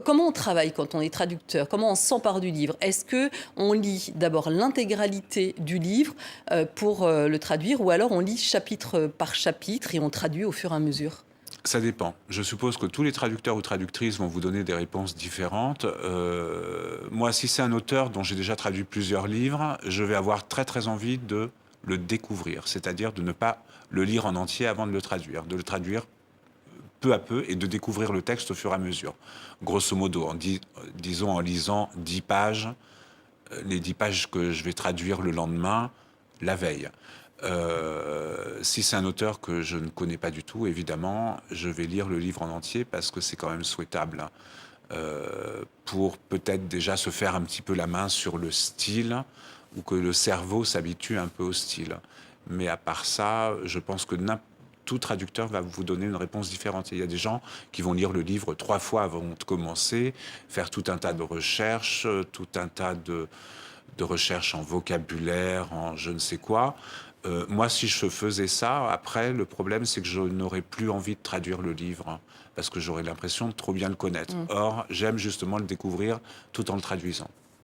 Comment on travaille quand on est traducteur? Comment on s'empare du livre? Est-ce qu'on lit d'abord l'intégralité du livre pour le traduire, ou alors on lit chapitre par chapitre et on traduit au fur et à mesure? Ça dépend. Je suppose que tous les traducteurs ou traductrices vont vous donner des réponses différentes. Moi, si c'est un auteur dont j'ai déjà traduit plusieurs livres, je vais avoir très très envie de le découvrir, c'est-à-dire de ne pas le lire en entier avant de le traduire, de le traduire peu à peu et de découvrir le texte au fur et à mesure. Grosso modo, disons en lisant 10 pages, les 10 pages que je vais traduire le lendemain, la veille. Si c'est un auteur que je ne connais pas du tout, évidemment, je vais lire le livre en entier parce que c'est quand même souhaitable, hein, pour peut-être déjà se faire un petit peu la main sur le style ou que le cerveau s'habitue un peu au style. Mais à part ça, je pense que tout traducteur va vous donner une réponse différente. Il y a des gens qui vont lire le livre 3 fois avant de commencer, faire tout un tas de recherches, tout un tas de recherches en vocabulaire, en je ne sais quoi. Moi, si je faisais ça, après, le problème, c'est que je n'aurais plus envie de traduire le livre, hein, parce que j'aurais l'impression de trop bien le connaître. Mm. Or, j'aime justement le découvrir tout en le traduisant.